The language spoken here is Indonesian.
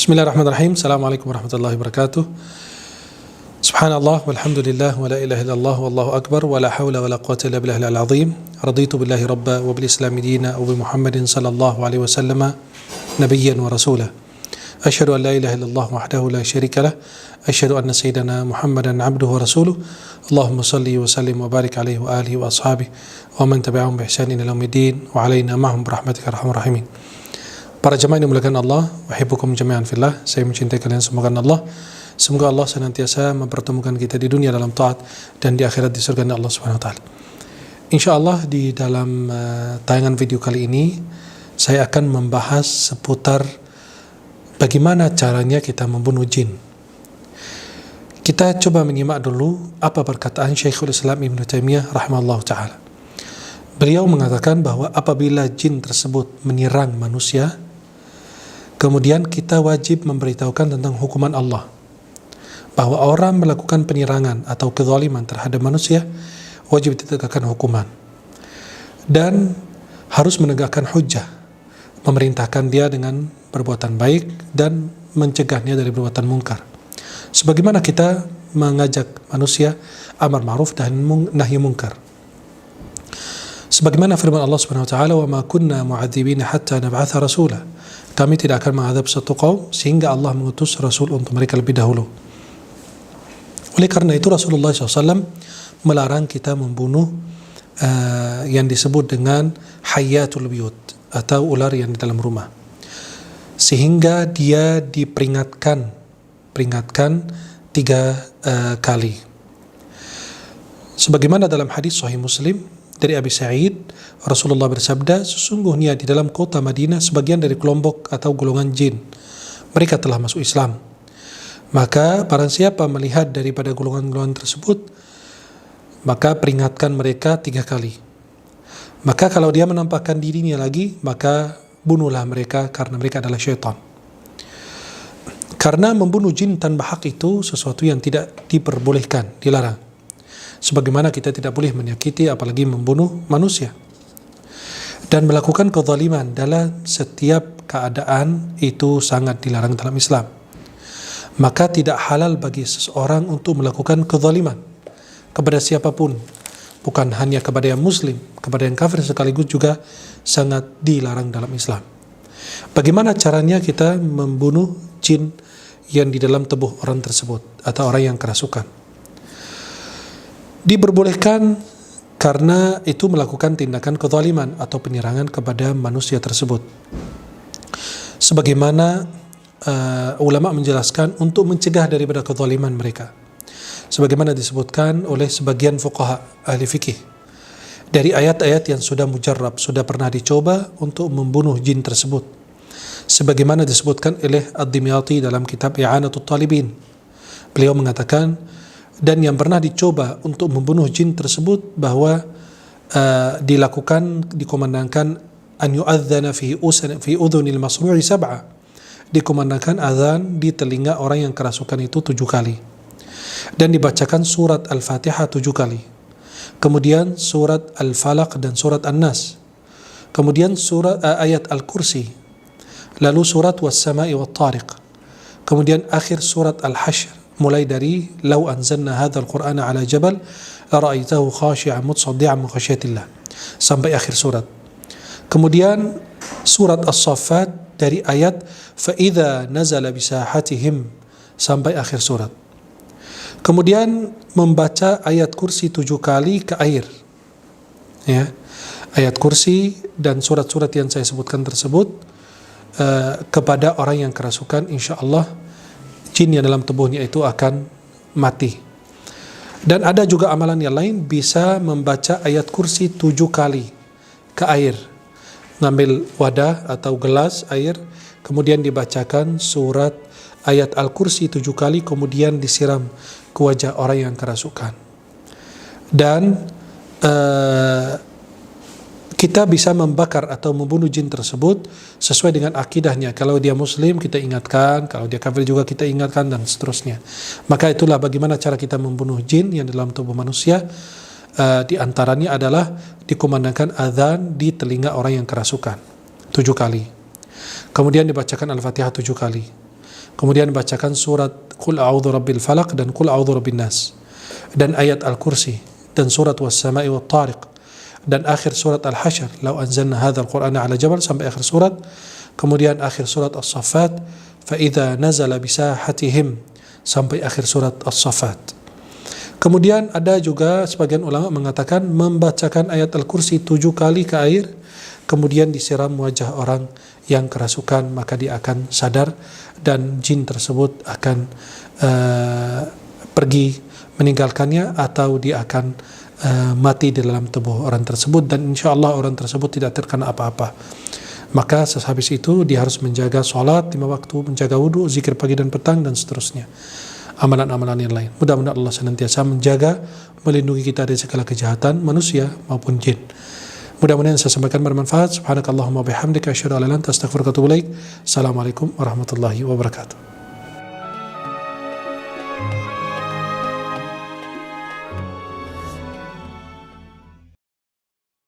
Bismillahirrahmanirrahim. Assalamualaikum warahmatullahi wabarakatuh. Subhanallah walhamdulillah wa la ilaha illallah wallahu akbar wa la hawla wa la quwwata illa billahil azim. Raditu billahi rabba wa bil islami dina wa bi Muhammadin sallallahu alaihi wasallam nabiyyan wa rasula. Asyhadu an la ilaha illallah wahdahu la syarika lah. Asyhadu anna sayyidana Muhammadan abduhu wa rasuluh. Allahumma salli wa sallim wa barik alaihi wa alihi wa ashabihi wa man tabi'ahum bi ihsanin ila yaumil wa alaina ma'hum bi rahmatika arhamar rahimin. Para jemaah yang dimuliakan Allah, wahibbukum jami'an fillah, saya mencintai kalian semoga Allah. Semoga Allah senantiasa mempertemukan kita di dunia dalam taat dan di akhirat di surga Allah Subhanahu wa taala. Insyaallah di dalam tayangan video kali ini saya akan membahas seputar bagaimana caranya kita membunuh jin. Kita coba menyimak dulu apa perkataan Syekhul Islam Ibnu Taimiyah rahimahullah taala. Beliau mengatakan bahwa apabila jin tersebut menyerang manusia, kemudian kita wajib memberitahukan tentang hukuman Allah, bahwa orang melakukan penyerangan atau kezaliman terhadap manusia wajib ditegakkan hukuman dan harus menegakkan hujjah, memerintahkan dia dengan perbuatan baik dan mencegahnya dari perbuatan mungkar. Sebagaimana kita mengajak manusia amar ma'ruf dan nahi mungkar. Sebagaimana firman Allah Subhanahu wa taala, "Wa ma kunna mu'adzibina hatta nab'atha rasula." Kami tidak akan mengadab satu kaum sehingga Allah mengutus rasul untuk mereka lebih dahulu. Oleh karena itu Rasulullah SAW melarang kita membunuh yang disebut dengan hayyatul biyut atau ular yang di dalam rumah, sehingga dia diperingatkan 3 kali. Sebagaimana dalam hadis Sahih Muslim dari Abi Sa'id, Rasulullah bersabda, sesungguhnya di dalam kota Madinah sebagian dari kelompok atau golongan jin mereka telah masuk Islam. Maka barang siapa melihat daripada golongan-golongan tersebut, maka peringatkan mereka 3 kali. Maka kalau dia menampakkan dirinya lagi, maka bunuhlah mereka karena mereka adalah syaitan. Karena membunuh jin tanpa hak itu sesuatu yang tidak diperbolehkan, dilarang. Sebagaimana kita tidak boleh menyakiti apalagi membunuh manusia. Dan melakukan kezaliman dalam setiap keadaan itu sangat dilarang dalam Islam. Maka tidak halal bagi seseorang untuk melakukan kezaliman kepada siapapun, bukan hanya kepada yang muslim, kepada yang kafir sekaligus juga sangat dilarang dalam Islam. Bagaimana caranya kita membunuh jin yang di dalam tubuh orang tersebut atau orang yang kerasukan? Diperbolehkan karena itu melakukan tindakan kezaliman atau penyerangan kepada manusia tersebut. Sebagaimana ulama menjelaskan untuk mencegah daripada kezaliman mereka. Sebagaimana disebutkan oleh sebagian fuqaha ahli fikih dari ayat-ayat yang sudah mujarrab, sudah pernah dicoba untuk membunuh jin tersebut. Sebagaimana disebutkan oleh Ad-Dimyati dalam kitab I'anatul Talibin. Beliau mengatakan, dan yang pernah dicoba untuk membunuh jin tersebut bahwa dikumandangkan an yu'adzana fi udhunil masru'i 7, dikumandangkan azan di telinga orang yang kerasukan itu 7 kali, dan dibacakan surat Al-Fatihah 7 kali, kemudian surat Al-Falaq dan surat An-Nas, kemudian surat ayat Al-Kursi, lalu surat Was-Sama'i Wat-Tariq, kemudian akhir surat Al-Hashr, mulai dari law anzalna hadzal qur'ana ala jabal la ra'aitahu khashi'an mutasaddian min khasyatillah sampai akhir surat. Kemudian surat As-Saffat dari ayat fa idza nazala bisahatihim sampai akhir surat. Kemudian membaca ayat kursi 7 kali ke air. Ya. Ayat kursi dan surat-surat yang saya sebutkan tersebut kepada orang yang kerasukan, insyaallah jin yang dalam tubuhnya itu akan mati. Dan ada juga amalan yang lain, bisa membaca ayat kursi 7 kali ke air. Ngambil wadah atau gelas air, kemudian dibacakan surat ayat Al-Kursi 7 kali, kemudian disiram ke wajah orang yang kerasukan. Dan kita bisa membakar atau membunuh jin tersebut sesuai dengan akidahnya. Kalau dia muslim kita ingatkan, kalau dia kafir juga kita ingatkan, dan seterusnya. Maka itulah bagaimana cara kita membunuh jin yang dalam tubuh manusia. Di antaranya adalah dikumandangkan azan di telinga orang yang kerasukan 7 kali. Kemudian dibacakan Al-Fatihah 7 kali. Kemudian bacakan surat Qul a'udzu rabbil falaq dan Qul a'udzu rabbin nas. Dan ayat Al-Kursi dan surat Was-sama'i wat-tariq dan akhir surat Al-Hasyr, law anzalna hadzal qur'ana 'ala jabal sampai akhir surat. Kemudian akhir surat As-Saffat, fa idza nazala bisahatihim sampai akhir surat As-Saffat. Kemudian ada juga sebagian ulama mengatakan membacakan ayat Al-Kursi 7 kali ke air, kemudian disiram wajah orang yang kerasukan, maka dia akan sadar dan jin tersebut akan pergi meninggalkannya, atau dia akan mati di dalam tubuh orang tersebut, dan insya Allah orang tersebut tidak terkena apa-apa. Maka sehabis itu dia harus menjaga sholat 5 waktu, menjaga wudhu, zikir pagi dan petang, dan seterusnya, amalan-amalan yang lain. Mudah-mudahan Allah senantiasa menjaga, melindungi kita dari segala kejahatan manusia maupun jin. Mudah-mudahan yang saya sampaikan bermanfaat. Subhanakallahumma bihamdika asyhadu an la ilaha illa anta astaghfiruka wa atubu ilaik. Assalamualaikum warahmatullahi wabarakatuh.